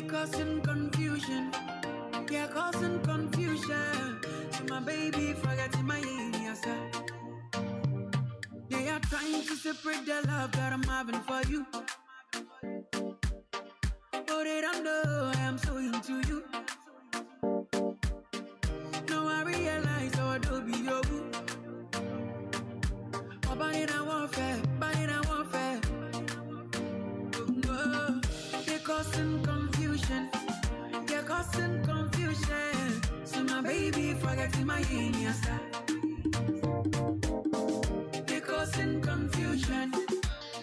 They causing confusion. They're causing confusion. So my baby forgetting my yes. They are trying to separate the love that I'm having for you. But they don't know I am so into you. Now I realize how I do be your boo. Oh, body na warfare, body na warfare. Oh, they're causing confusion. They're causing confusion. So my baby forgetting my yes. They're causing confusion.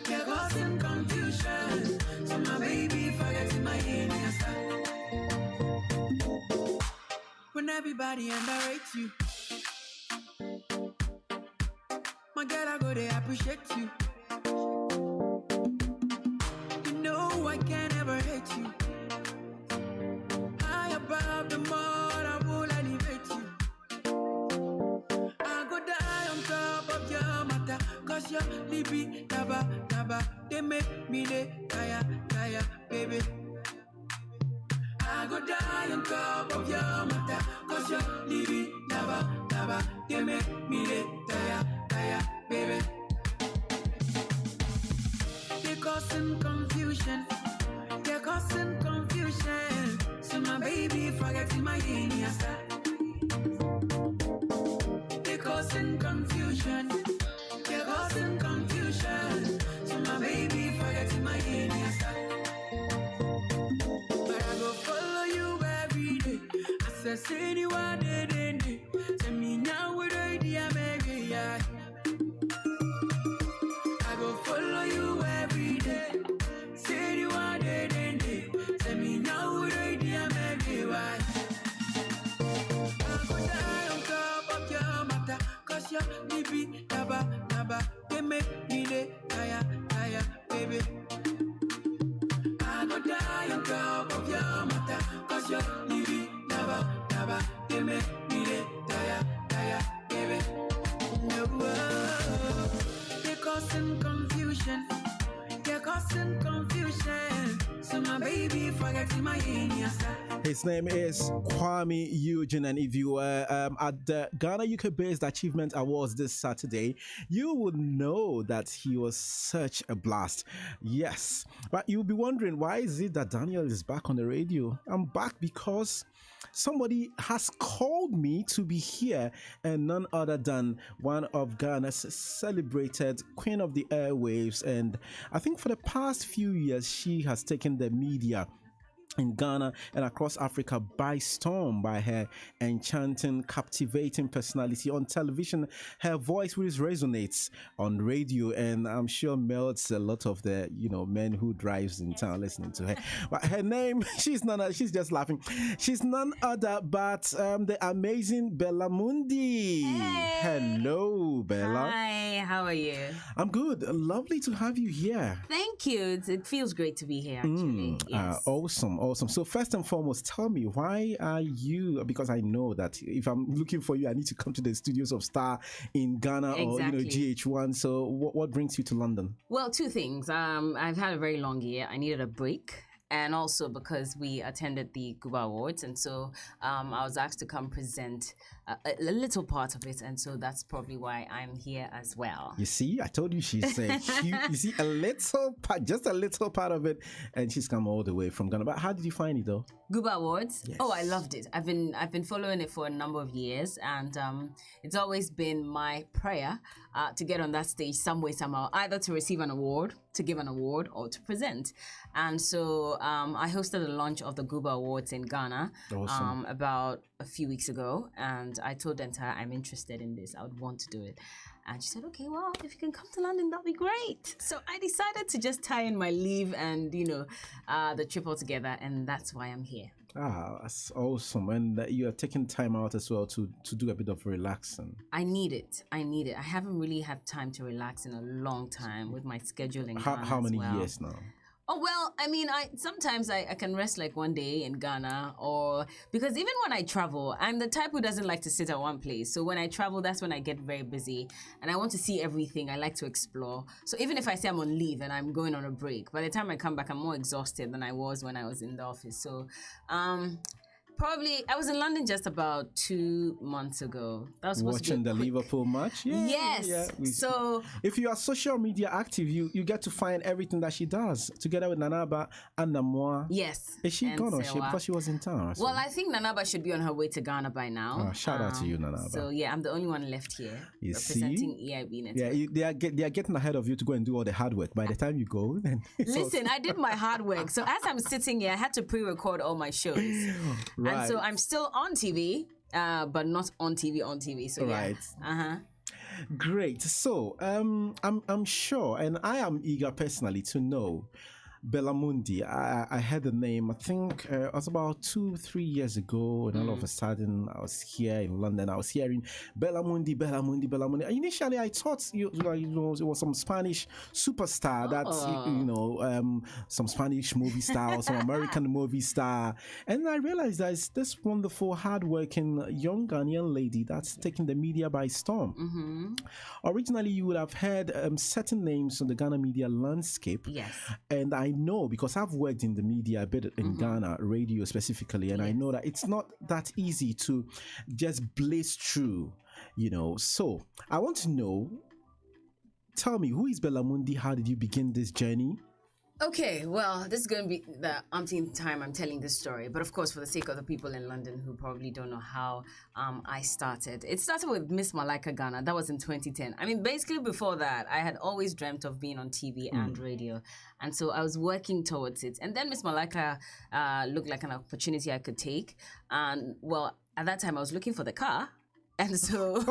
They're causing confusion. So my baby forgetting my yes. When everybody underrates you, my girl, I go they appreciate you. You know I can never hate you. High above the mud, I will elevate you. I go die on top of your matter, cause your libby, taba, taba, they make me the tire, tire, baby. I go die on top of your matter, cause your libby, taba, taba, they make me the tire, tire, baby. They're causing confusion. They're causing confusion. So my baby forgetting my yes. They're causing confusion. They're causing confusion. So my baby forgetting my yes. But I go follow you every day. As I say you are dead. Tell me now what idea maybe I go follow you every day. Say you are dead. Tell me now what idea maybe why. I go die on top of your matter, cause your libby, taba, taba, they make me the tire, tire, baby. I go die on top of your matter, cause your libby, taba, taba, they make me the tire, tire, baby. No, they're causing confusion. They're causing confusion. So my baby forgetting my yes. His name is Kwame Eugene, and if you were at the Ghana UK Based Achievement Awards this Saturday, you would know that he was such a blast. Yes, but you'll be wondering, why is it that Daniel is back on the radio? I'm back because somebody has called me to be here, and none other than one of Ghana's celebrated Queen of the Airwaves. And I think for the past few years, she has taken the media in Ghana and across Africa by storm by her enchanting, captivating personality on television. Her voice really resonates on radio, and I'm sure melts a lot of the men who drives in town listening to her. But her name, she's just laughing. She's none other but the amazing Berla Mundi. Hey. Hello, Berla. Hi, how are you? I'm good. Lovely to have you here. Thank you. It feels great to be here, actually. Yes. Awesome. So first and foremost, tell me, why are you, because I know that if I'm looking for you, I need to come to the studios of Star in Ghana or GH1. So what brings you to London? Well, two things. I've had a very long year. I needed a break. And also because we attended the Guba Awards. And so I was asked to come present a little part of it. And so that's probably why I'm here as well. You see, I told you she's you see, a little part, just a little part of it. And she's come all the way from Ghana. But how did you find it though? Guba Awards? Yes. Oh, I loved it. I've been following it for a number of years. And it's always been my prayer to get on that stage some way, somehow, either to receive an award, to give an award, or to present. And so I hosted the launch of the Guba Awards in Ghana about a few weeks ago. And I told Denta I'm interested in this. I would want to do it. And she said, okay, well, if you can come to London, that'd be great. So I decided to just tie in my leave and, the trip all together. And that's why I'm here. That's awesome. And you are taking time out as well to do a bit of relaxing. I need it. I haven't really had time to relax in a long time with my schedule in Ghana How many as well. years now? Oh well, I mean, I sometimes I can rest like one day in Ghana, or because even when I travel, I'm the type who doesn't like to sit at one place. So when I travel, that's when I get very busy, and I want to see everything. I like to explore. So even if I say I'm on leave and I'm going on a break, by the time I come back, I'm more exhausted than I was when I was in the office. So, probably I was in London just about 2 months ago. That was supposed Watching to the be a quick... Liverpool match. Yeah, Yes. yeah. So If you are social media active, you get to find everything that she does together with Nanaba and Namoa. yes. Is she and gone or she? Sewa. Because she was in town. So. Well, I think Nanaba should be on her way to Ghana by now. Shout out to you, Nanaba. So yeah, I'm the only one left here You representing see? EIB Network. Yeah, they are getting ahead of you to go and do all the hard work. By the time you go, then Listen, I did my hard work. So as I'm sitting here, I had to pre-record all my shows. Right. And so I'm still on TV, but not on TV. So yeah. Right. Great. So I'm sure, and I am eager personally to know Berla Mundi. I heard the name. I think it was about 2-3 years ago, and all of a sudden I was here in London. I was hearing Berla Mundi. Initially, I thought it was some Spanish superstar. That's some Spanish movie star or some American movie star. And I realized there's this wonderful, hardworking young Ghanaian lady that's taking the media by storm. Originally, you would have heard certain names on the Ghana media landscape. Yes. And I know because I've worked in the media a bit in Ghana, radio specifically, and I know that it's not that easy to just blaze through, So I want to know, tell me, who is Berla Mundi? How did you begin this journey? Okay, well, this is going to be the umpteenth time I'm telling this story. But of course, for the sake of the people in London who probably don't know how I started. It started with Miss Malaika Ghana. That was in 2010. I mean, basically before that, I had always dreamt of being on TV and radio. And so I was working towards it. And then Miss Malaika looked like an opportunity I could take. And well, at that time, I was looking for the car. And so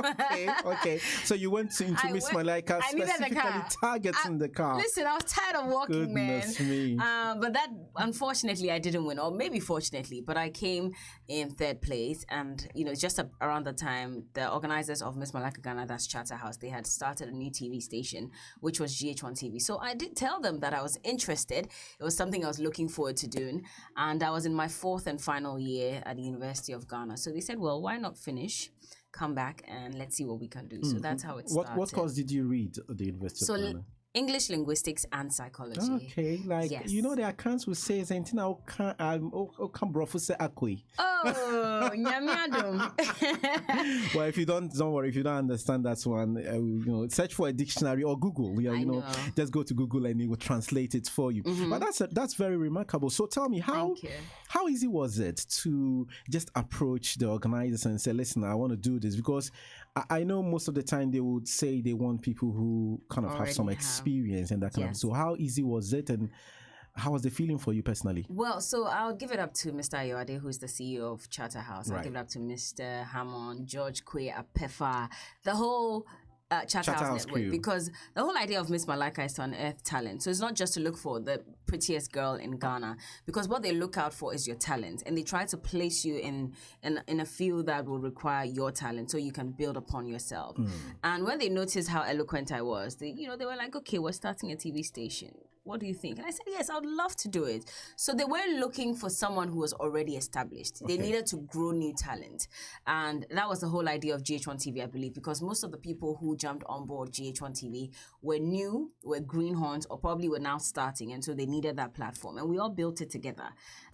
okay. So you went into Miss Malaika specifically targeting the car. Listen, I was tired of walking, Goodness man. Me. But that, unfortunately, I didn't win, or maybe fortunately, but I came in third place. And just around the time, the organizers of Miss Malaika Ghana, that's Charterhouse, they had started a new TV station, which was GH1 TV. So I did tell them that I was interested. It was something I was looking forward to doing, and I was in my 4th and final year at the University of Ghana. So they said, well, why not finish? Come back and let's see what we can do. So that's how it started. What course did you read at the University of Ghana? English, linguistics, and psychology. Okay, the accounts will say something. I can't brofo say akwe. Oh, nyamiadum. Well, if you don't worry. If you don't understand that one, search for a dictionary or Google. Just go to Google and it will translate it for you. But that's very remarkable. So tell me, how easy was it to just approach the organizers and say, listen, I want to do this? Because I know most of the time they would say they want people who kind of have some experience and that kind of. So how easy was it, and how was the feeling for you personally? Well, so I'll give it up to Mr. Ayoade, who's the CEO of Charterhouse. I'll give it up to Mr. Hammond, George Kwe, Apefa, the whole Charterhouse Network, because the whole idea of Miss Malaika is to unearth talent. So it's not just to look for the prettiest girl in Ghana, because what they look out for is your talent, and they try to place you in a field that will require your talent so you can build upon yourself. And when they noticed how eloquent I was, they were like, okay, we're starting a TV station. What do you think? And I said, yes, I would love to do it. So they weren't looking for someone who was already established. They needed to grow new talent. And that was the whole idea of GH1 TV, I believe, because most of the people who jumped on board GH1 TV were new, were greenhorns, or probably were now starting. And so they needed that platform. And we all built it together.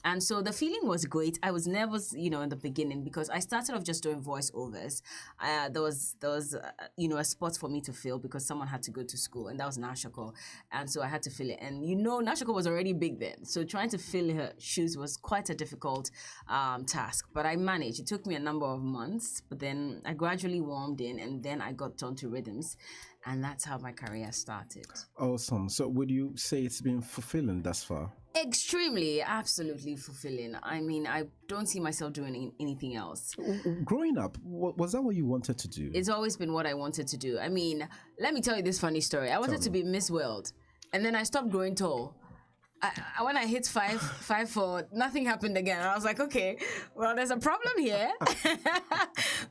And so the feeling was great. I was nervous, in the beginning, because I started off just doing voiceovers. There was a spot for me to fill because someone had to go to school, and that was Nashako. And so I had to fill it. And Nashako was already big then. So trying to fill her shoes was quite a difficult task. But I managed. It took me a number of months, but then I gradually warmed in, and then I got onto rhythms. And that's how my career started. Awesome. So would you say it's been fulfilling thus far? Extremely, absolutely fulfilling. I mean, I don't see myself doing anything else. Growing up, was that what you wanted to do? It's always been what I wanted to do. I mean, let me tell you this funny story. I wanted to be Miss World, and then I stopped growing tall. when I hit 5'4", nothing happened again. I was like, okay, well, there's a problem here.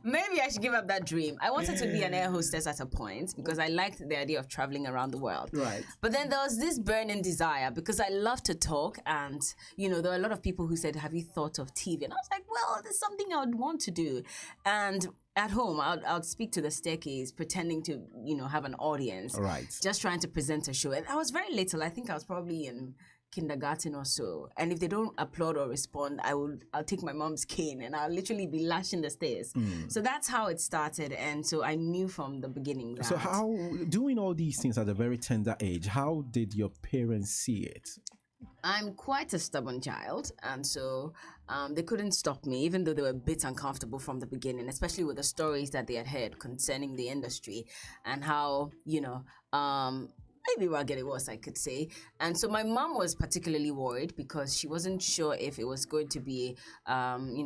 Maybe I should give up that dream. I wanted to be an air hostess at a point because I liked the idea of traveling around the world. Right. But then there was this burning desire because I love to talk, and there were a lot of people who said, have you thought of TV? And I was like, well, there's something I would want to do. And at home, I'd speak to the staircase, pretending to, have an audience. Right. Just trying to present a show. And I was very little. I think I was probably in kindergarten or so. And if they don't applaud or respond, I'll take my mom's cane and I'll literally be lashing the stairs. So that's how it started. And so I knew from the beginning that. So how, doing all these things at a very tender age, how did your parents see it? I'm quite a stubborn child, and so they couldn't stop me, even though they were a bit uncomfortable from the beginning, especially with the stories that they had heard concerning the industry and how, maybe rugged it was, I could say. And so my mom was particularly worried because she wasn't sure if it was going to be,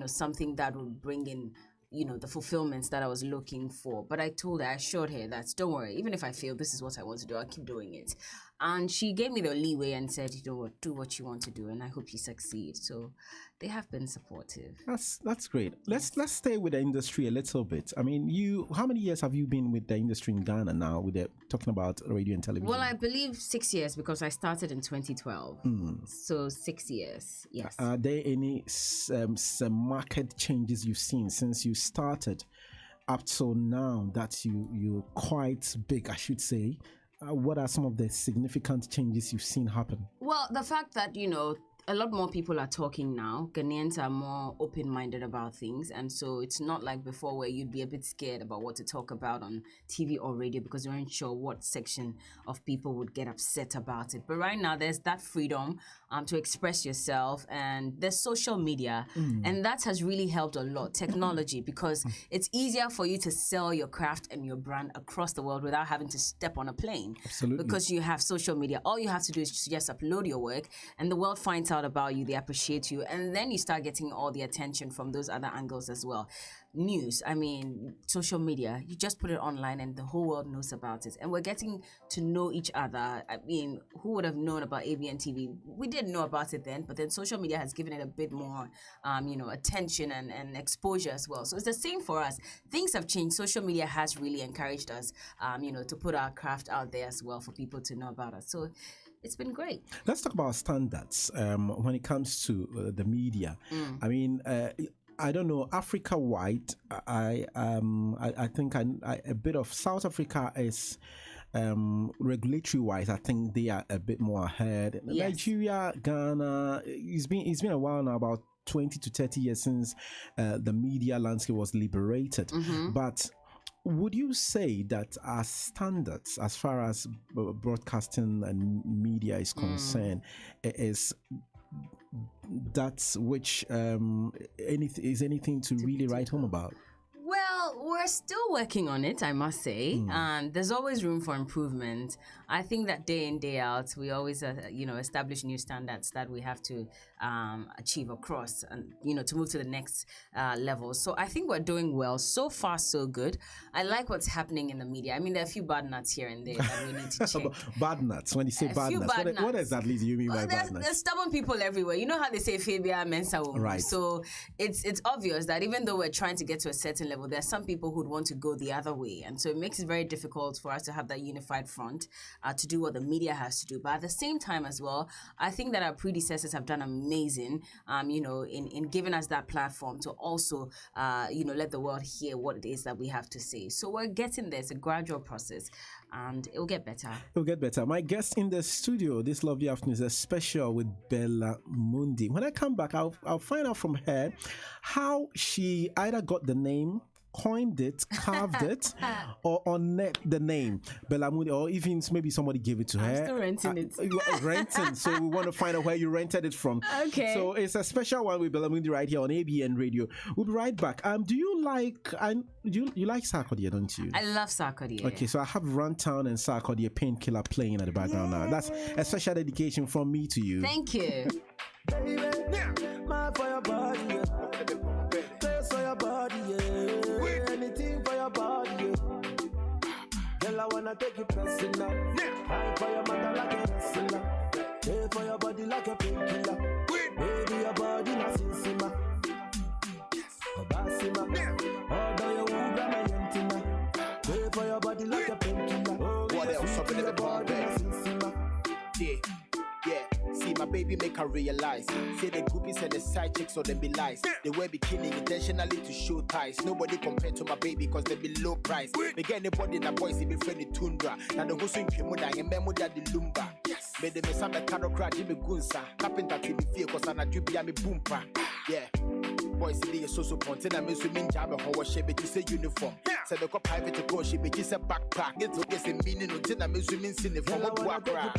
something that would bring in the fulfillments that I was looking for. But I assured her that, don't worry, even if I fail, this is what I want to do. I'll keep doing it. And she gave me the leeway and said, do what you want to do, and I hope you succeed. So they have been supportive. That's great. Let's stay with the industry a little bit. I mean, how many years have you been with the industry in Ghana now, talking about radio and television? Well, I believe 6 years because I started in 2012. So 6 years, yes. Are there any some market changes you've seen since you started up till now that you're quite big, I should say? What are some of the significant changes you've seen happen? Well, the fact that, a lot more people are talking now. Ghanaians are more open-minded about things. And so it's not like before where you'd be a bit scared about what to talk about on TV or radio because you weren't sure what section of people would get upset about it. But right now, there's that freedom to express yourself, and there's social media. And that has really helped a lot, technology, because it's easier for you to sell your craft and your brand across the world without having to step on a plane. Absolutely. Because you have social media. All you have to do is just upload your work, and the world finds out about you, they appreciate you, and then you start getting all the attention from those other angles as well. News, social media, you just put it online and the whole world knows about it, and we're getting to know each other. Who would have known about ABN TV? We didn't know about it then, but then social media has given it a bit more attention and exposure as well. So it's the same for us. Things have changed. Social media has really encouraged us to put our craft out there as well for people to know about us. So it's been great. Let's talk about standards when it comes to the media. I don't know, Africa-wide, I think a bit of South Africa is regulatory-wise, I think they are a bit more ahead. Yes. Nigeria, Ghana, it's been a while now, about 20 to 30 years since the media landscape was liberated. But would you say that our standards, as far as broadcasting and media is concerned, is that's which anything to really write home about? Well, we're still working on it, I must say, and there's always room for improvement. I think that day in, day out, we always, establish new standards that we have to achieve across and, to move to the next level. So I think we're doing well. So far, so good. I like what's happening in the media. There are a few bad nuts here and there that we need to check. Bad nuts? When you say bad nuts, what exactly do you mean by bad nuts? There's stubborn people everywhere. You know how they say Fabia Mensa woman. Right. So it's obvious that even though we're trying to get to a certain level, there are some people who'd want to go the other way. And so it makes it very difficult for us to have that unified front to do what the media has to do. But at the same time as well, I think that our predecessors have done amazing, in giving us that platform to also, let the world hear what it is that we have to say. So we're getting there. It's a gradual process, and it'll get better. It'll get better. My guest in the studio this lovely afternoon is a special with Berla Mundi. When I come back, I'll find out from her how she either got the name, coined it, carved it, or unearthed the name Berla Mundi, or even maybe somebody gave it to her. I'm still renting it. Renting. So we want to find out where you rented it from. Okay. So it's a special one with Berla Mundi right here on ABN Radio. We'll be right back. Do you like Sarkodie, don't you? I love Sarkodie. Okay, so I have Runtown and Sarkodie Painkiller playing at the background now. That's a special dedication from me to you. Thank you. My for your body, place for your body, anything for your body. Girl, I wanna take you personal. High for your mother like a wrestler. Pay for your body like Yeah, see my baby make her realize. Say the groupies and the side chicks or them be lies. They wear bikini intentionally to show ties. Nobody compared to my baby cause they be low price. They get anybody that boys they be friendly tundra. Now the who's in Kimuda and memo that the lumba. Yes, made them some the caro crack Jimmy Gunsa. Carpenter to me fear cause I'm a drip me boompa. Yeah. Boys see the social content and me swimming job and how she be to uniform. Said the private to go she be just a backpack. It's okay say meaning until I'm swimming sin from a whatever.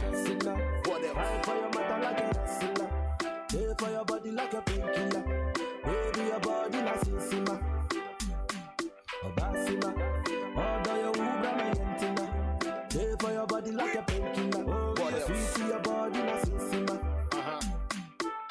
Fight for your mother like a wrestler. Pay for your body like a painkiller. Baby your body like Sisima. Obasima. Order your Uber my yentina. Pay for your body like a painkiller. Sweet your body like Sisima.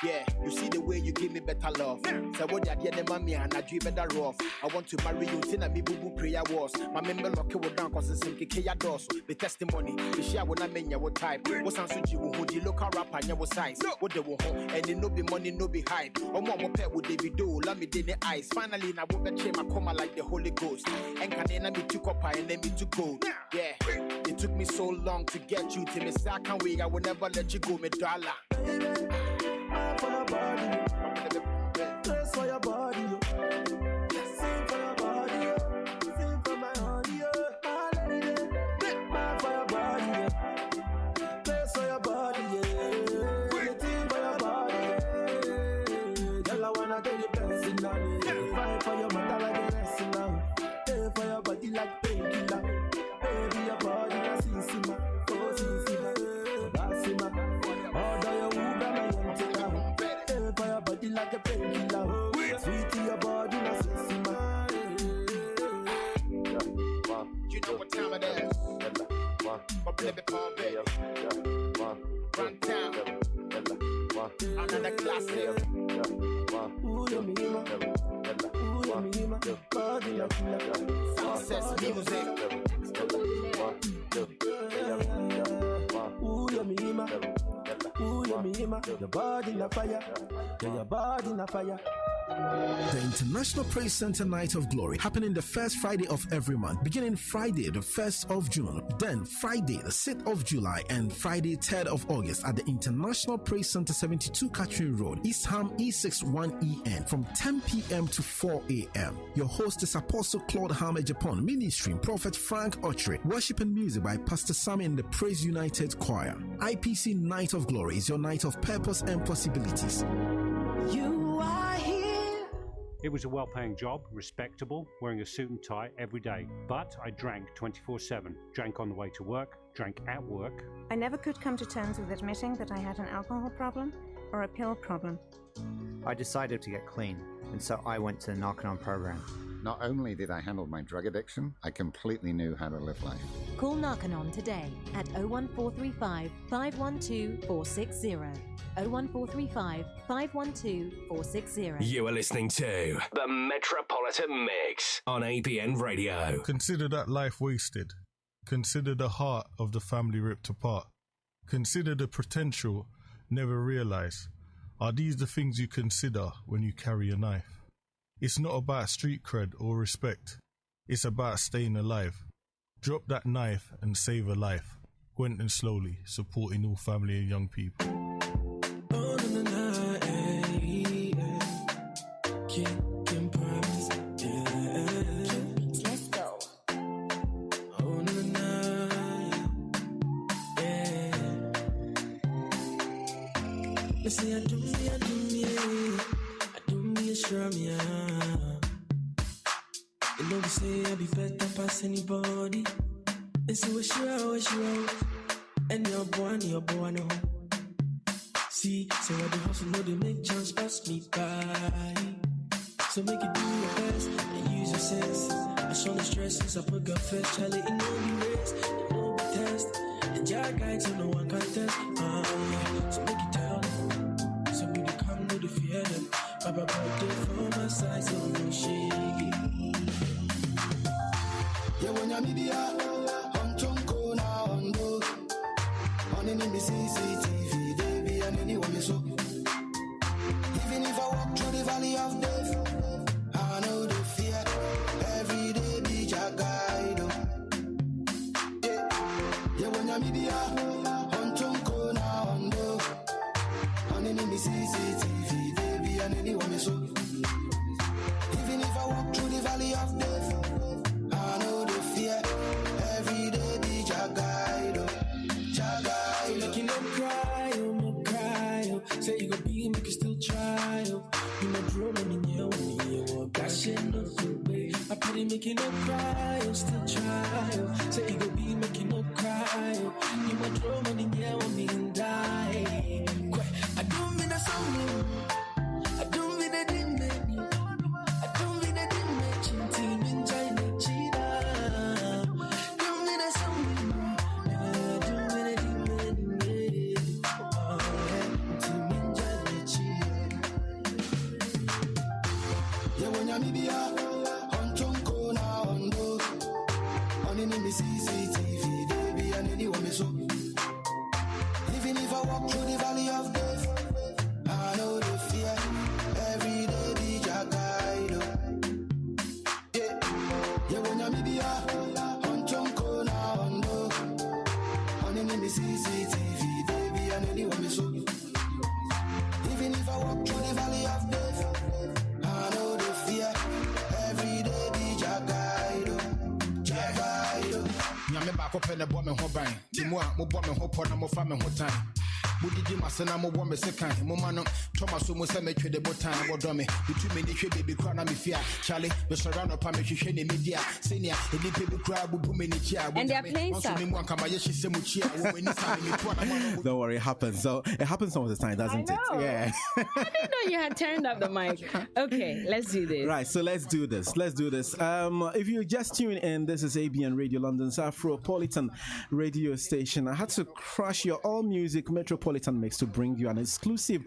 Yeah, you see the way you give me better love. So what you did, mommy, and I dream better rough. I want to marry you, till I me boo prayer was. My member lock you down cause it's some kaya doors. The testimony, the share when I mean your type. What's answer you who the local rapper and your size? What they will home, and it no be money, no be hype. Or more pet with the video, let me in the eyes. Finally, now I will change my coma like the Holy Ghost. And can me to copper and then me to go. Yeah, it took me so long to get you to me. So I can't wait, I will never let you go, me dollar. For your body, dress for your body, sing for your body, sing for my honey, my lady, man for your body, dress for your body, anything for your body, girl I wanna get you personally, fight for your mother like a wrestler, pay for your body like painkiller, baby your body like Sisima, oh Sisima, Basima, order your Uber my yentina. For your body like a painkiller, sweet to your body, like Sisima. You know what time it is? My baby call baby. Run town. Another classic. Ooh, you mima. Ooh, you mima. Body like killer. Success music. Ooh, you mima. Ooh, you mima. Your body in the fire. Your body in the fire. The International Praise Center Night of Glory happening the first Friday of every month, beginning Friday the 1st of June, then Friday the 6th of July, and Friday 3rd of August at the International Praise Center 72 Catherine Road, East Ham E61EN from 10 p.m. to 4 a.m. Your host is Apostle Claude Hammer Japan, ministering Prophet Frank Ochre, worship and music by Pastor Sam in the Praise United Choir. IPC Night of Glory is your night of purpose and possibilities. You are here. It was a well-paying job, respectable, wearing a suit and tie every day. But I drank 24/7. Drank on the way to work, drank at work. I never could come to terms with admitting that I had an alcohol problem or a pill problem. I decided to get clean, and so I went to the Narconon program. Not only did I handle my drug addiction, I completely knew how to live life. Call Narconon today at 01435 512 460. 01435 512 460. You are listening to the Metropolitan Mix on ABN Radio. Consider that life wasted. Consider the heart of the family ripped apart. Consider the potential never realized. Are these the things you consider when you carry a knife? It's not about street cred or respect. It's about staying alive. Drop that knife and save a life. Gwenton Slowly, supporting all family and young people. Let's go. Oh, na, na, yeah. Listen, I do me, sure me, You know we say I be better past anybody. And so what you and your boy, no. See, so what the hustle know they make chance pass me by. So make it do your best and use your sense. I saw the stress since I put God first. Charlie, it no be race, it no be test. And your guides, so no one can test. So make it tell them. So we dey come, no dey fear them. Baba birthday for my side, so no shake. Yeah, when you're media, on Chonko na Ondo. On any CCTV, they be and anyone you so. Even if I walk through the valley of death, I know the fear. Every day be your guide. Yeah, when you're media, on Chonko na Ondo. make you no cry, oh, still try. Oh. Say you go be make you no cry. Oh. You want throw money, yeah, want me and die. I don't mean a song, I don't mean a dim, I don't mean a dim, team in China, cheetah. Don't mean a song, I don't mean a dim, team in China, cheetah. Yeah, when you're media, on Chonko na Hondo, on any CCTV, baby, and anyone me so. Even if I walk through the valley of death, I know the fear. Every day be your guide. Yeah, yeah, when you're media, on Chonko na Hondo, on any CCTV, baby, and anyone me so. Even if I walk through the valley of death, I know the fear. Every day be your guide. Your guide. Nyame baako pɛ ne bɔ me ho ban nti mo a mobɔ me ho pɔ na mofa me ho tan modidi mase na mobɔ me sekan moma no tɔma so mu sɛ metwe de botan wɔdɔ me metu me ni hwɛ baby kora na me fia Charlie me sɔre no pa me hwehwɛ ne media senior enipa bi kora bubu me ni chia And they're playing stuff. me mu ankama ye hye mu chia wo ni sa me to na Don't worry, it happens. So it happens some of the time, doesn't it? Yeah. I didn't know you had turned up the mic. Okay, let's do this. Right, so let's do this. Let's do this. If you just tune in, this is ABN Radio London's Afropolitan radio station. I had to crush your all music Metropolitan mix to bring you an exclusive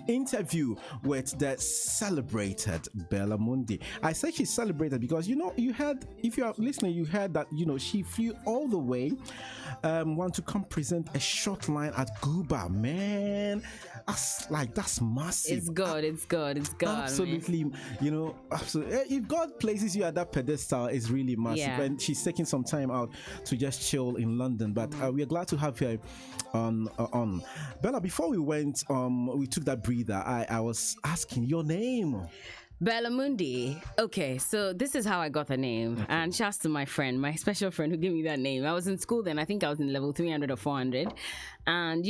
interview with the celebrated Berla Mundi. I say she's celebrated because you heard, if you are listening, you heard that she flew all the way, want to come present a short line at Guba. Man, that's massive. It's good. Absolutely, man. Absolutely. If God places you at that pedestal, it's really massive. Yeah. And she's taking some time out to just chill in London. But we are glad to have her on. Bella, before we went, we took that breather. I was asking your name. Berla Mundi. Okay, so this is how I got the name. Okay. And shouts to my friend, my special friend who gave me that name. I was in school then. I think I was in level 300 or 400. And,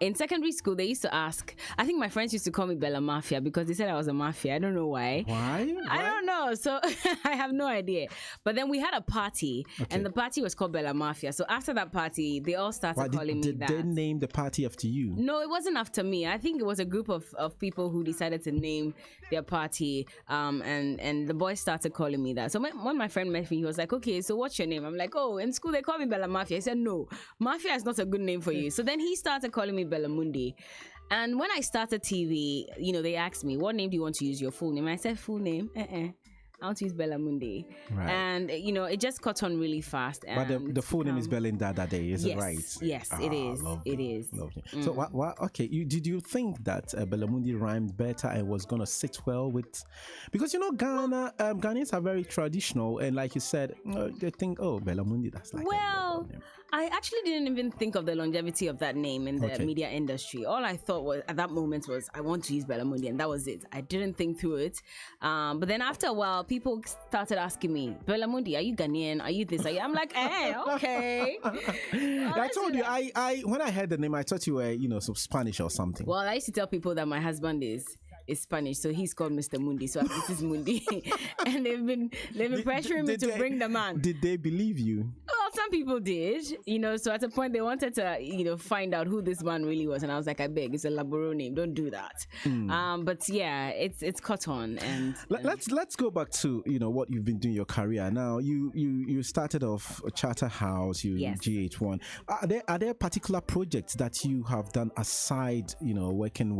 in secondary school, they used to ask, I think my friends used to call me Bella Mafia because they said I was a mafia. I don't know why. Why? I don't know. So I have no idea. But then we had a party, and the party was called Bella Mafia. So after that party, they all started calling me that. Did they name the party after you? No, it wasn't after me. I think it was a group of people who decided to name their party, and the boys started calling me that. So when my friend met me, he was like, okay, so what's your name? I'm like, oh, in school they call me Bella Mafia. He said, no, Mafia is not a good name for you. So then he started calling me Berla Mundi. And when I started TV, they asked me, what name do you want to use, your full name? I said, full name? I want to use Berla Mundi. Right. And, it just caught on really fast. But the full name is Belinda that day, is it right? Yes, it is. Lovely. It is. Lovely. So, okay, did you think that Berla Mundi rhymed better and was going to sit well with... Because, Ghana, Ghanaians are very traditional. And like you said, they think, Berla Mundi, that's like... Well, I actually didn't even think of the longevity of that name in the media industry. All I thought was at that moment was I want to use Berla Mundi, and that was it. I didn't think through it. But then after a while, people started asking me, Berla Mundi, are you Ghanaian? Are you this? I'm like, hey, okay. I told you, I when I heard the name, I thought you were, some Spanish or something. Well, I used to tell people that my husband is Spanish, so he's called Mr. Mundi. So this is Mundi, and they've been pressuring me to bring the man. Did they believe you? Well, some people did, So at a point they wanted to, find out who this man really was, and I was like, I beg, it's a Laboro name, don't do that. But yeah, it's caught on. And let's go back to what you've been doing your career. Now you started off Charterhouse, GH1. Are there particular projects that you have done aside, working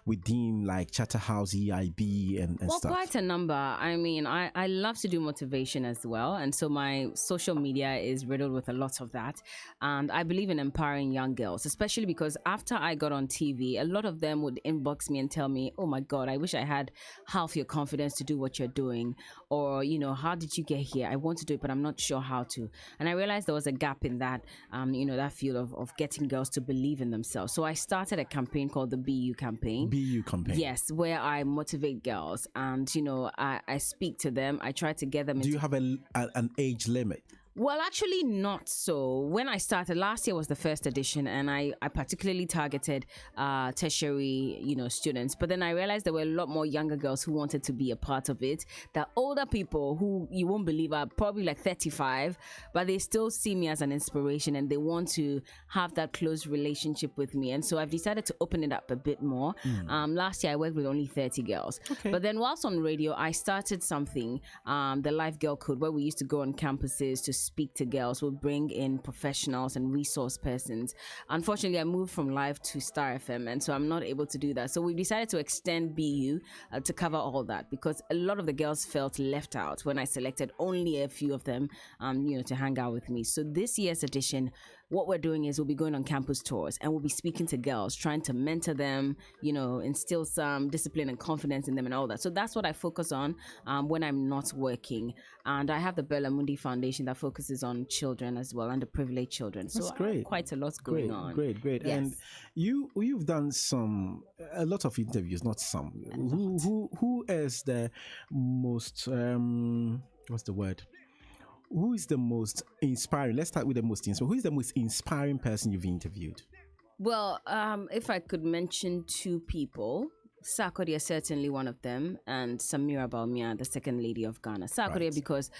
within like Charterhouse, EIB and stuff? Well, quite a number. I mean, I love to do motivation as well. And so my social media is riddled with a lot of that. And I believe in empowering young girls, especially because after I got on TV, a lot of them would inbox me and tell me, oh my God, I wish I had half your confidence to do what you're doing. Or, how did you get here? I want to do it, but I'm not sure how to. And I realized there was a gap in that, that field of getting girls to believe in themselves. So I started a campaign called the BU campaign. BU campaign. Yes, where I motivate girls and, I speak to them. I try to get them. Do you have an age limit? Well, actually not so. When I started, last year was the first edition, and I particularly targeted tertiary, students. But then I realized there were a lot more younger girls who wanted to be a part of it. The older people who you won't believe are probably like 35, but they still see me as an inspiration and they want to have that close relationship with me. And so I've decided to open it up a bit more. Last year I worked with only 30 girls. Okay. But then whilst on radio, I started something, the Life Girl Code, where we used to go on campuses to speak to girls. We'll bring in professionals and resource persons. Unfortunately, I moved from Live to Star FM, and so I'm not able to do that. So we decided to extend BU to cover all that, because a lot of the girls felt left out when I selected only a few of them, to hang out with me. So this year's edition, what we're doing is we'll be going on campus tours and we'll be speaking to girls, trying to mentor them, instill some discipline and confidence in them and all that. So that's what I focus on when I'm not working. And I have the Berla Mundi Foundation that focuses on children as well, underprivileged children. So That's great. Quite a lot going on. Great. Yes. And you've done a lot of interviews, not some. Who is the most what's the word? Who is the most inspiring? Let's start with the most inspiring. Who is the most inspiring person you've interviewed? Well, if I could mention two people, Sarkodie is certainly one of them, and Samira Balmia, the second lady of Ghana. Sarkodie, Right. because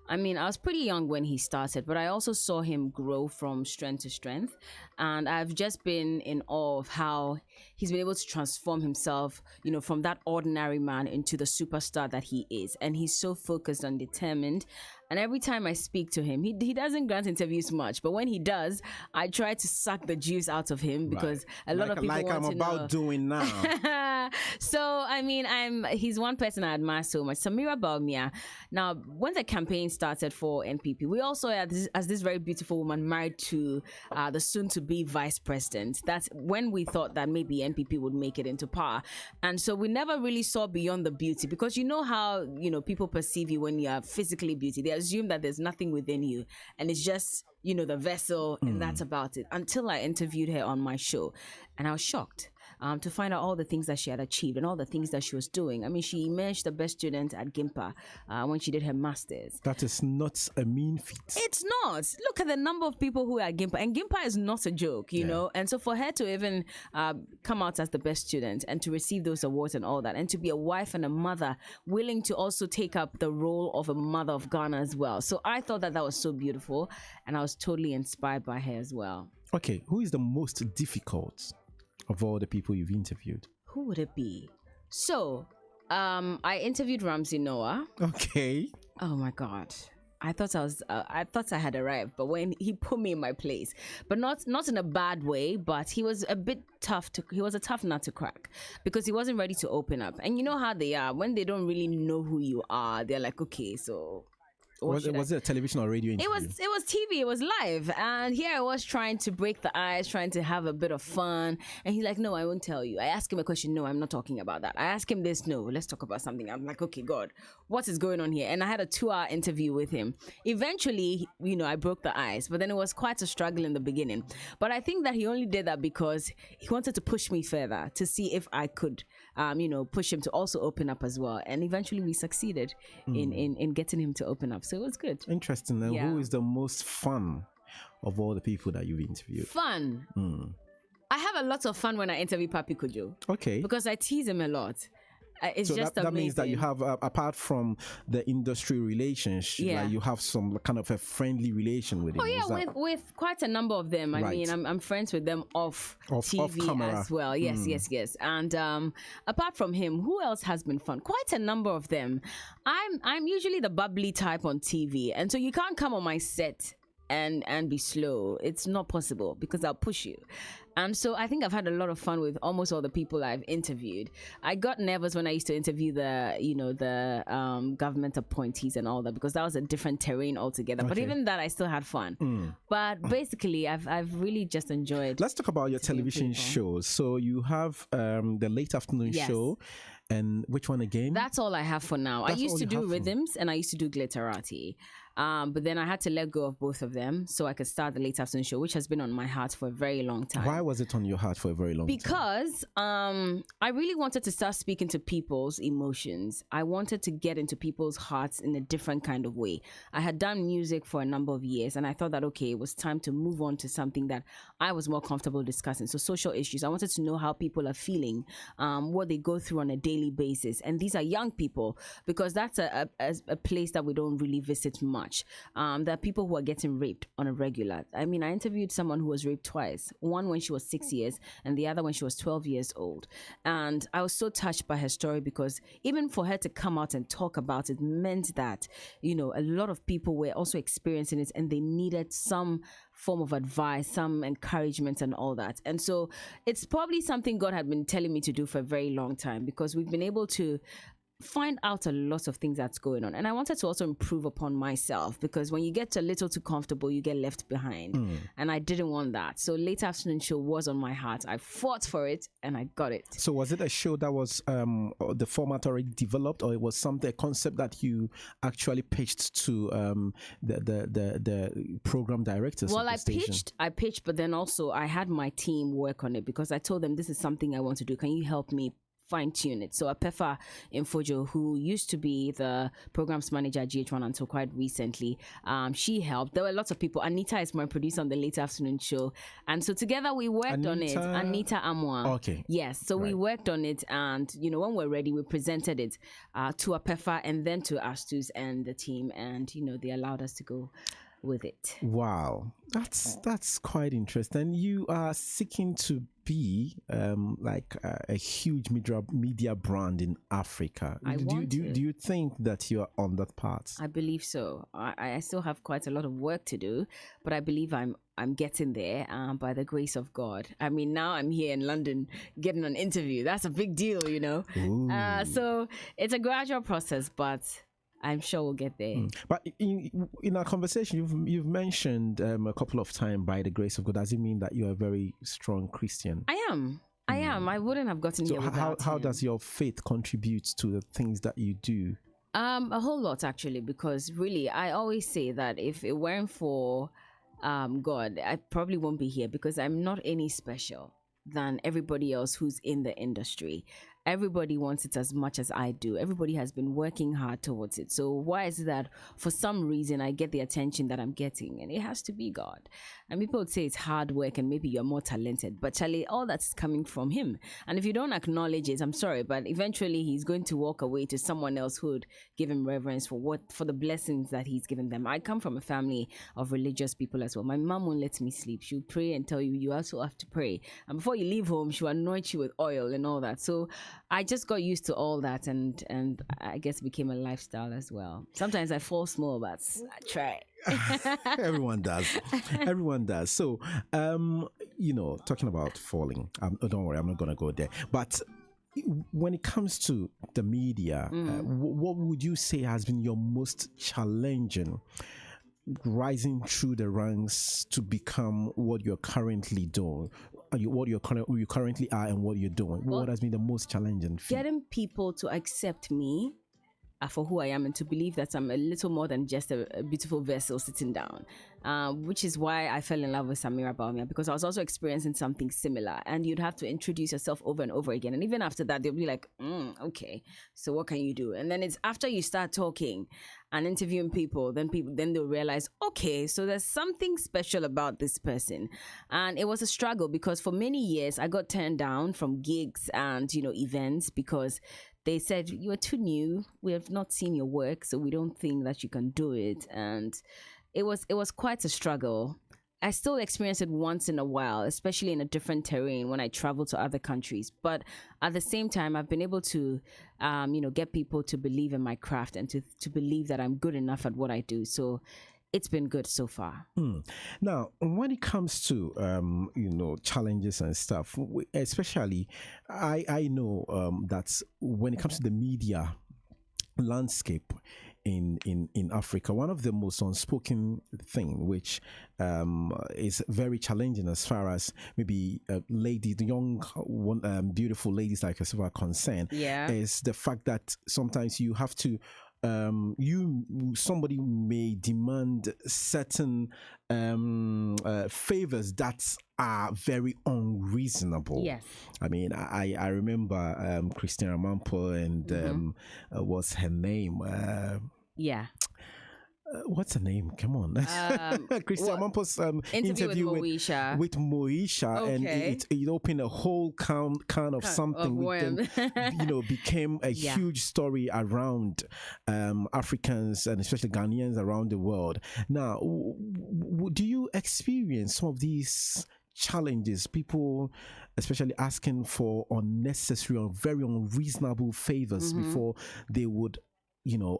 I was pretty young when he started, but I also saw him grow from strength to strength. And I've just been in awe of how he's been able to transform himself, from that ordinary man into the superstar that he is. And he's so focused and determined. And every time I speak to him, he doesn't grant interviews much, but when he does, I try to suck the juice out of him, because a lot of people like want I'm to about know. doing now. So he's one person I admire so much. Samira Balmia. Now, when the campaign started for NPP, we also had this very beautiful woman married to the soon-to-be vice president. That's when we thought that maybe NPP would make it into power, and so we never really saw beyond the beauty, because you know how people perceive you when you are physically beauty. They assume that there's nothing within you, and it's just the vessel, and that's about it. Until I interviewed her on my show, and I was shocked to find out all the things that she had achieved and all the things that she was doing. She emerged the best student at GIMPA when she did her master's. That is not a mean feat. It's not. Look at the number of people who are at GIMPA, and GIMPA is not a joke, you know. And so for her to even come out as the best student and to receive those awards and all that, and to be a wife and a mother, willing to also take up the role of a mother of Ghana as well. So I thought that was so beautiful, and I was totally inspired by her as well. Okay, who is the most difficult of all the people you've interviewed? Who would it be? So, I interviewed Ramsey Noah. Okay. Oh my God. I thought I had arrived, but when he put me in my place, but not in a bad way, but he was a bit tough he was a tough nut to crack, because he wasn't ready to open up. And you know how they are, when they don't really know who you are, they're like, okay, so Was it a television or radio interview? It was TV, it was live. And here I was trying to break the ice, trying to have a bit of fun. And he's like, no, I won't tell you. I asked him a question. No, I'm not talking about that. I asked him this. No, let's talk about something. I'm like, okay, God, what is going on here? And I had a 2-hour interview with him. Eventually, I broke the ice, but then it was quite a struggle in the beginning. But I think that he only did that because he wanted to push me further to see if I could, push him to also open up as well. And eventually we succeeded in getting him to open up. So it was good. Interesting. And Yeah. who is the most fun of all the people that you've interviewed? Fun. I have a lot of fun when I interview Papi Kojo. Okay. Because I tease him a lot. It's So just that means that you amazing. have, apart from the industry relationship, Yeah. like you have some kind of a friendly relation with him. Oh yeah, Is that- with quite a number of them. I Right. mean, I'm friends with them off TV camera. as well. Yes, yes. And apart from him, who else has been fun? Quite a number of them. I'm usually the bubbly type on TV, and so you can't come on my set and be slow. It's not possible, because I'll push you. And so I think I've had a lot of fun with almost all the people I've interviewed. I got nervous when I used to interview the government appointees and all that, because that was a different terrain altogether. But Okay. even that, I still had fun. But basically, I've really just enjoyed. Let's talk about your television people. shows. So you have the late afternoon Yes. show, and which one again? That's all I have for now. I That's used all to you do have for- rhythms, and I used to do glitterati. But then I had to let go of both of them so I could start the late afternoon show, which has been on my heart for a very long time. Why was it on your heart for a very long time? Because I really wanted to start speaking to people's emotions. I wanted to get into people's hearts in a different kind of way. I had done music for a number of years, and I thought that, okay, it was time to move on to something that I was more comfortable discussing. So social issues. I wanted to know how people are feeling, what they go through on a daily basis. And these are young people, because that's a place that we don't really visit much. There are people who are getting raped on a regular. I mean, I interviewed someone who was raped twice, one when she was 6 years and the other when she was 12 years old. And I was so touched by her story, because even for her to come out and talk about it meant that, you know, a lot of people were also experiencing it and they needed some form of advice, some encouragement and all that. And so it's probably something God had been telling me to do for a very long time, because we've been able to find out a lot of things that's going on. And I wanted to also improve upon myself, because when you get a little too comfortable, you get left behind. And I didn't want that. So Late Afternoon Show was on my heart. I fought for it and I got it. So was it a show that was the format already developed, or it was a concept that you actually pitched to the program directors? Well, I pitched, but then also I had my team work on it, because I told them, this is something I want to do. Can you help me fine-tune it? So Apefa Infojo, who used to be the programs manager at GH1 until quite recently, she helped. There were lots of people. Anita is my producer on the Late Afternoon Show, and so together we worked on it. Anita Amwa. Okay. Yes, so we worked on it, and you know, when we're ready, we presented it to Apefa and then to Astus and the team, and you know, they allowed us to go with it. Wow, that's quite interesting. You are seeking to be like a huge media brand in Africa. Do you think that you are on that path? I believe so. I still have quite a lot of work to do, but I believe I'm getting there by the grace of God. I mean, now I'm here in London getting an interview. That's a big deal, you know. So it's a gradual process, but I'm sure we'll get there. But in our conversation, you've mentioned a couple of times, by the grace of God. Does it mean that you're a very strong Christian? I am. I wouldn't have gotten here without how does your faith contribute to the things that you do? A whole lot, actually, because really, I always say that if it weren't for God, I probably won't be here, because I'm not any special than everybody else who's in the industry. Everybody wants it as much as I do. Everybody has been working hard towards it. So why is it that for some reason I get the attention that I'm getting? And it has to be God. And people would say it's hard work and maybe you're more talented. But Charlie, all that's coming from him. And if you don't acknowledge it, I'm sorry, but eventually he's going to walk away to someone else who would give him reverence for the blessings that he's given them. I come from a family of religious people as well. My mom won't let me sleep. She'll pray and tell you also have to pray. And before you leave home, she'll anoint you with oil and all that. So I just got used to all that, and I guess it became a lifestyle as well. Sometimes I fall small, but I try. Everyone does. So, you know, talking about falling, don't worry, I'm not going to go there. But when it comes to the media, what would you say has been your most challenging rising through the ranks to become what you're currently doing? What you currently are and what you're doing. What has been the most challenging? Getting people to accept me for who I am and to believe that I'm a little more than just a beautiful vessel sitting down, which is why I fell in love with Samira Baumia, because I was also experiencing something similar, and you'd have to introduce yourself over and over again, and even after that they'll be like, okay, so what can you do? And then it's after you start talking and interviewing people, then they'll realize, okay, so there's something special about this person. And it was a struggle, because for many years I got turned down from gigs and, you know, events, because they said, you are too new, we have not seen your work, so we don't think that you can do it. And it was quite a struggle. I still experience it once in a while, especially in a different terrain when I travel to other countries. But at the same time, I've been able to, get people to believe in my craft and to believe that I'm good enough at what I do. So it's been good so far. Now, when it comes to, challenges and stuff, especially, I know that when it comes to the media landscape in Africa, one of the most unspoken thing, which is very challenging as far as maybe ladies, young, beautiful ladies like yourself are concerned, is the fact that sometimes you have to somebody may demand certain favors that are very unreasonable. Yes. I mean, I remember Christina Mampo and what's her name? Yeah. What's her name? Come on. Christian Mampo's interview with Moesha, and it opened a whole kind of something with them, became a huge story around Africans and especially Ghanaians around the world. Now, do you experience some of these challenges, people especially asking for unnecessary or very unreasonable favors before they would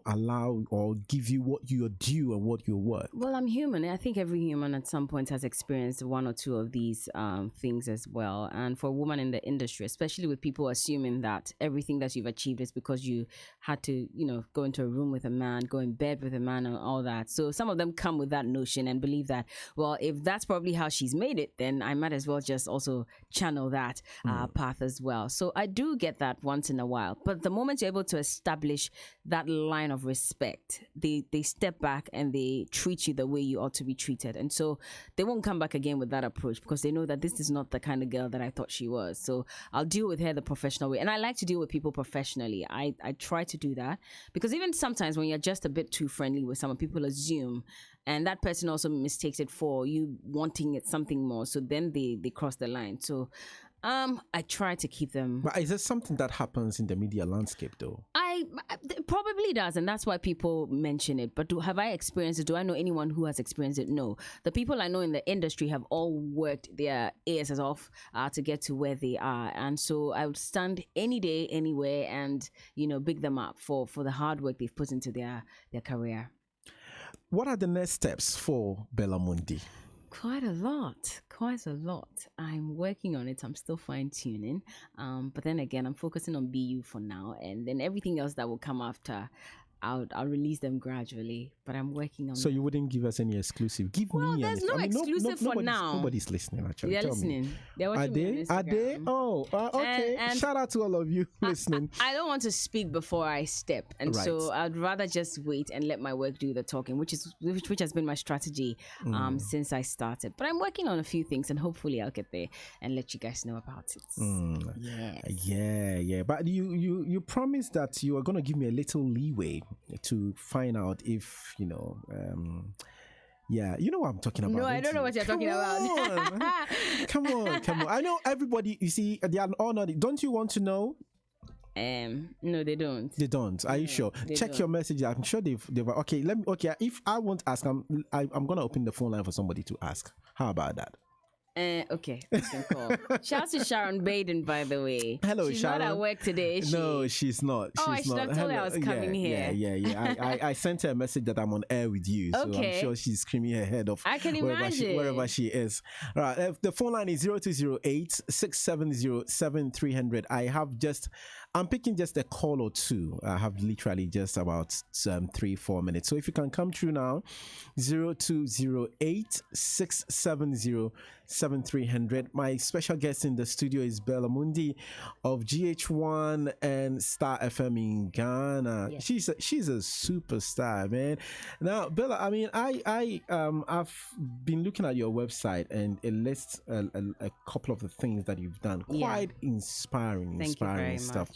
allow or give you what you're due and what you're worth? Well, I'm human. I think every human at some point has experienced one or two of these things as well. And for a woman in the industry, especially with people assuming that everything that you've achieved is because you had to, go into a room with a man, go in bed with a man and all that. So some of them come with that notion and believe that, well, if that's probably how she's made it, then I might as well just also channel that path as well. So I do get that once in a while. But the moment you're able to establish that line of respect, they step back and they treat you the way you ought to be treated, and so they won't come back again with that approach because they know that this is not the kind of girl that I thought she was. So I'll deal with her the professional way, and I like to deal with people professionally. I try to do that because even sometimes when you're just a bit too friendly with someone, people assume, and that person also mistakes it for you wanting it something more, so then they cross the line. So I try to keep them. But is there something that happens in the media landscape, though? It probably does, and that's why people mention it. But have I experienced it? Do I know anyone who has experienced it? No. The people I know in the industry have all worked their asses off to get to where they are, and so I would stand any day, anywhere, and big them up for the hard work they've put into their career. What are the next steps for Berla Mundi? Quite a lot. I'm working on it. I'm still fine-tuning. But then again, I'm focusing on BU for now. And then everything else that will come after, I'll release them gradually. But I'm working on So you wouldn't give us any exclusive? There's no exclusive for now. Nobody's listening, actually. They're listening. They're watching me on Instagram. Are they? Oh, okay. And shout out to all of you listening. I don't want to speak before I step. And so I'd rather just wait and let my work do the talking, which has been my strategy since I started. But I'm working on a few things, and hopefully I'll get there and let you guys know about it. Yeah. But you promised that you are going to give me a little leeway to find out if, you know what I'm talking about. No, I don't know what you're talking about. Come on. I know everybody, you see, they are all not. Don't you want to know? No, they don't. They don't. Are you sure? Check your messages. I'm sure they've okay. If I won't ask, I'm gonna open the phone line for somebody to ask. How about that? Okay, you can call. Shout out to Sharon Baden, by the way. Hello, she's Sharon. She's not at work today, is she? No, she's not. I should have told her I was coming here. Yeah. I sent her a message that I'm on air with you, so I'm sure she's screaming her head off. I can imagine. Wherever she is. All right, the phone line is 0208 670 7300. I'm picking just a call or two. I have literally just about 3-4 minutes. So if you can come through now, 0208 670 7300. My special guest in the studio is Berla Mundi of GH1 and Star FM in Ghana. Yeah. She's a superstar, man. Now, Berla, I mean, I've been looking at your website, and it lists a couple of the things that you've done. Quite inspiring stuff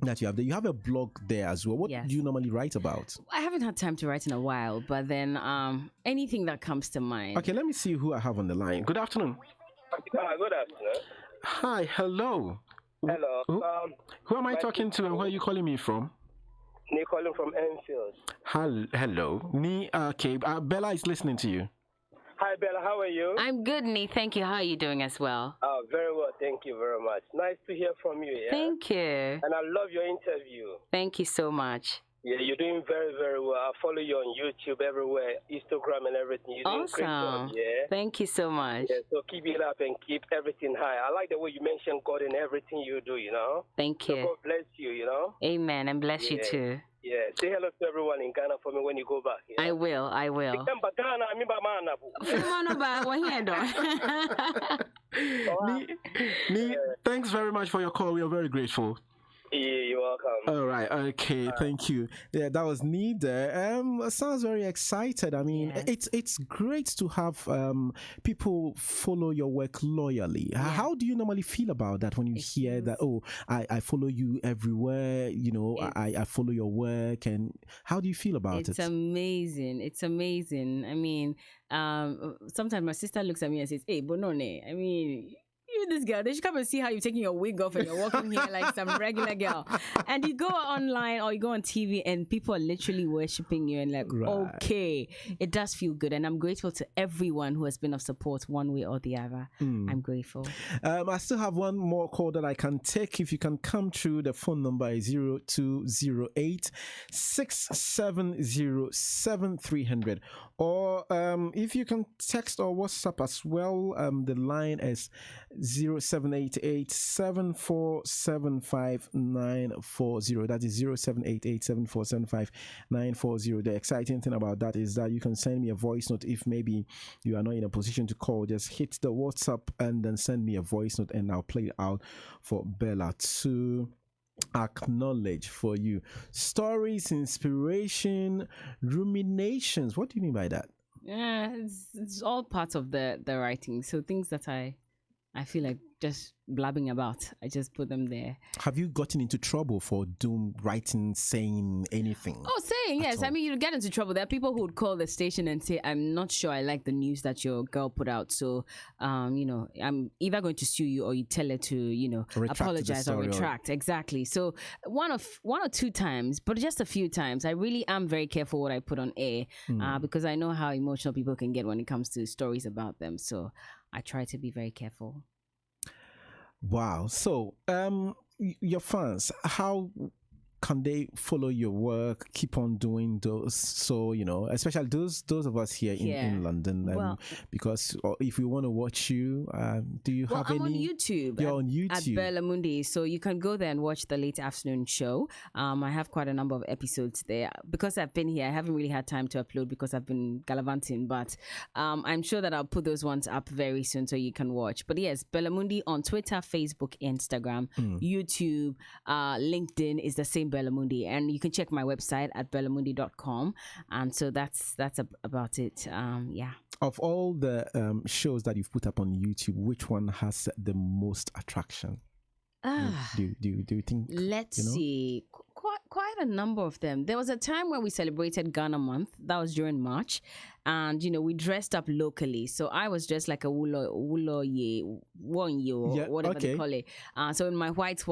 that you have there. You have a blog there as well. What do you normally write about? I haven't had time to write in a while, but then anything that comes to mind. Okay, let me see who I have on the line. Good afternoon. Good afternoon. Hi, hello. Hello. Who am I talking to, and where are you calling me from? Me calling from Enfield. Hello. Okay, Bella is listening to you. Hi, Bella. How are you? I'm good, Nee. Thank you. How are you doing as well? Very well. Thank you very much. Nice to hear from you. Yeah? Thank you. And I love your interview. Thank you so much. Yeah, you're doing very, very well. I follow you on YouTube everywhere, Instagram and everything. You're doing great job, yeah? Thank you so much. Yeah, so keep it up and keep everything high. I like the way you mention God in everything you do, you know? Thank you. So God bless you, you know? Amen, and bless you too. Yeah, say hello to everyone in Ghana for me when you go back. Yeah? I will. Thanks very much for your call. We are very grateful. Yeah, you're welcome. All right. Okay. Thank you. Yeah, that was Nida. Sounds very excited. I mean, it's great to have people follow your work loyally. How do you normally feel about that when you hear that? Oh, I follow you everywhere. You know, I follow your work, and how do you feel about it? It's amazing. It's amazing. I mean, sometimes my sister looks at me and says, "Hey, Bonone, I mean, you this girl, they should come and see how you're taking your wig off and you're walking here like some regular girl." And you go online or you go on TV and people are literally worshiping you and like, okay, it does feel good. And I'm grateful to everyone who has been of support one way or the other. I'm grateful. I still have one more call that I can take. If you can come through, the phone number is 0208 6707300. Or if you can text or WhatsApp as well, the line is 0788 7475940. That is 0788 7475940. The exciting thing about that is that you can send me a voice note if maybe you are not in a position to call. Just hit the WhatsApp and then send me a voice note, and I'll play it out for Bella to acknowledge for you. Stories, inspiration, ruminations. What do you mean by that? Yeah, it's all part of the writing. So things that I feel like just blabbing about, I just put them there. Have you gotten into trouble for writing, saying anything? Oh, saying, yes. I mean, you get into trouble. There are people who would call the station and say, "I'm not sure I like the news that your girl put out. So, I'm either going to sue you or you tell her to, apologize or retract." Exactly. So one or two times, but just a few times, I really am very careful what I put on air because I know how emotional people can get when it comes to stories about them. So I try to be very careful. Wow. So, your fans, how can they follow your work, keep on doing those? So, especially those of us here in London, because if we want to watch you, do you have any? I'm on YouTube. You're on YouTube. At Berla Mundi. So you can go there and watch the late afternoon show. I have quite a number of episodes there. Because I've been here, I haven't really had time to upload because I've been gallivanting, but I'm sure that I'll put those ones up very soon so you can watch. But yes, Berla Mundi on Twitter, Facebook, Instagram, YouTube, LinkedIn is the same Berla Mundi, and you can check my website at berlamundi.com. And so that's about it. Of all the shows that you've put up on YouTube, which one has the most attraction? Do you think? Let's see. Quite a number of them. There was a time when we celebrated Ghana Month. That was during March. And, we dressed up locally. So I was dressed like a whatever they call it. So in my white.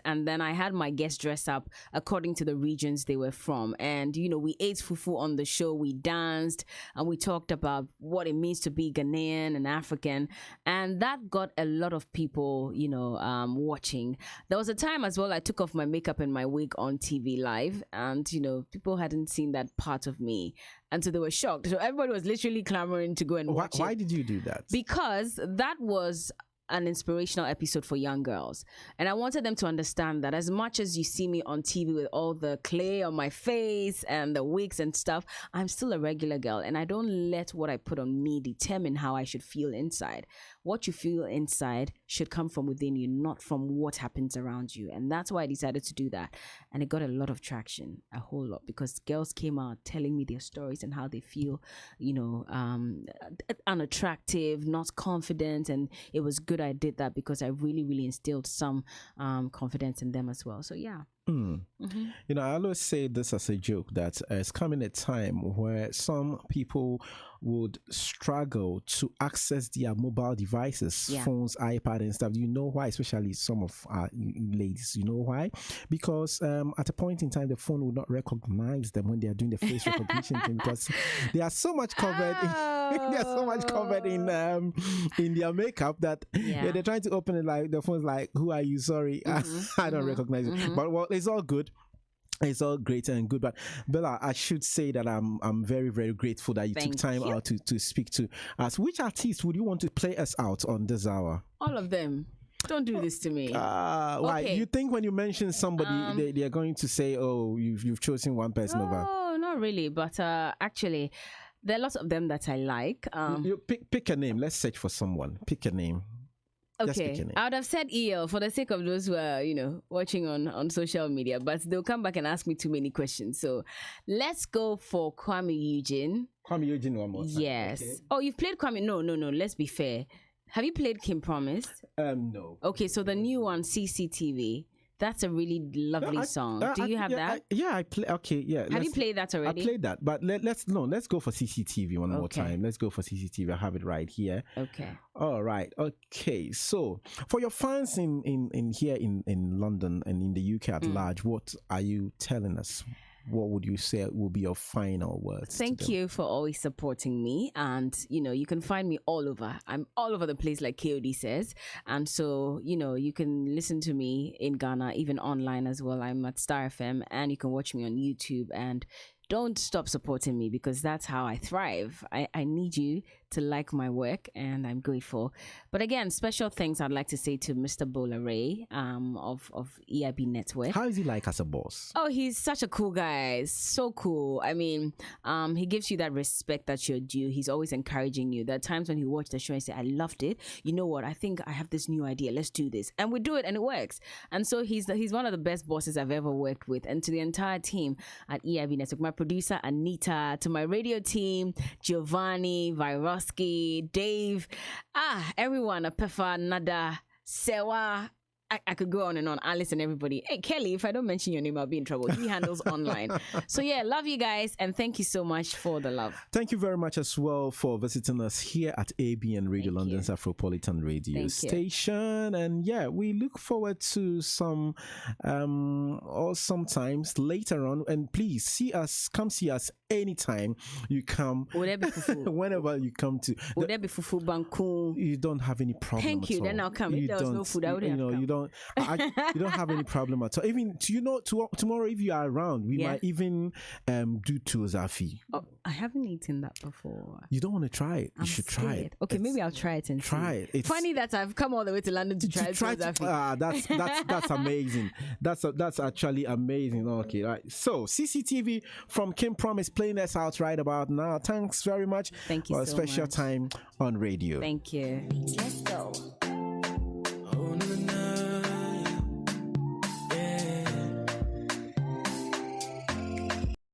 And then I had my guests dress up according to the regions they were from. And, we ate fufu on the show. We danced and we talked about what it means to be Ghanaian and African. And that got a lot of people, watching. There was a time as well I took off my makeup and my wig on TV live. And, people hadn't seen that part of me. And so they were shocked. So everybody was literally clamoring to go and watch it. Why did you do that? Because that was an inspirational episode for young girls. And I wanted them to understand that as much as you see me on TV with all the clay on my face and the wigs and stuff, I'm still a regular girl. And I don't let what I put on me determine how I should feel inside. What you feel inside should come from within you, not from what happens around you. And that's why I decided to do that. And it got a lot of traction, a whole lot, because girls came out telling me their stories and how they feel, unattractive, not confident. And it was good I did that because I really, really instilled some confidence in them as well. So, yeah. I always say this as a joke that it's coming a time where some people would struggle to access their mobile devices, phones, iPad and stuff. You know why? Especially some of our ladies. You know why? Because at a point in time, the phone will not recognize them when they are doing the face recognition thing, because they are so much covered. They are so much covered in their makeup that they're trying to open it, like the phone's like, "Who are you? Sorry, I don't recognize it." But it's all good. It's all great and good. But Bella, I should say that I'm very, very grateful that you took time out to speak to us. Which artist would you want to play us out on this hour? All of them. Don't do this to me. Why? Okay. You think when you mention somebody, they are going to say, "Oh, you've chosen one person over"? No, not really. But actually, there are lots of them that I like. You pick a name. Let's search for someone. Pick a name. Okay, I would have said EL for the sake of those who are, watching on social media, but they'll come back and ask me too many questions. So let's go for Kwame Eugene. Kwame Eugene one more time. Yes. Okay. Oh, you've played Kwame? No. Let's be fair. Have you played Kim Promise? No. Okay, so the new one, CCTV. That's a really lovely song. Do you have that? I play. Okay, yeah. Have you played that already? I played that, but let's go for CCTV one more time. Let's go for CCTV. I have it right here. Okay. All right. Okay. So for your fans in here in London and in the UK at large, what are you telling us? What would you say will be your final words? Thank you for always supporting me. And, you can find me all over. I'm all over the place, like KOD says. And so, you can listen to me in Ghana, even online as well. I'm at Star FM, and you can watch me on YouTube. And don't stop supporting me, because that's how I thrive. I need you to like my work, and I'm grateful. But again, special thanks I'd like to say to Mr. Bola of EIB Network. How is he like as a boss? Oh, he's such a cool guy. So cool. I mean, he gives you that respect that you're due. He's always encouraging you. There are times when he watched the show and say, I loved it. You know what? I think I have this new idea. Let's do this. And we do it, and it works. And so he's one of the best bosses I've ever worked with. And to the entire team at EIB Network, my producer Anita, to my radio team, Giovanni, Vyroski, Dave, everyone, Apefa, Nada, Sewa. I could go on and on. Alice and everybody. Hey, Kelly, if I don't mention your name, I'll be in trouble. He handles online. So yeah, love you guys, and thank you so much for the love. Thank you very much as well for visiting us here at ABN Radio, London's Afropolitan radio station. And yeah, we look forward to some or sometimes later on. And please come see us anytime you come. Whenever you come to. You don't have any problem. Thank you. Then I'll come. If there was no food, I would have come. You don't have any problem at all. Even tomorrow, if you are around, we might even do Tuzafi. Oh, I haven't eaten that before. You don't want to try it. You should try it. Okay, maybe I'll try it and try it. It's funny that I've come all the way to London to try Tuzafi. That's amazing. That's actually amazing. Okay, right. So CCTV from Kim Promise playing us out right about now. Thanks very much. Thank you for a special time on radio. Thank you. Let's go.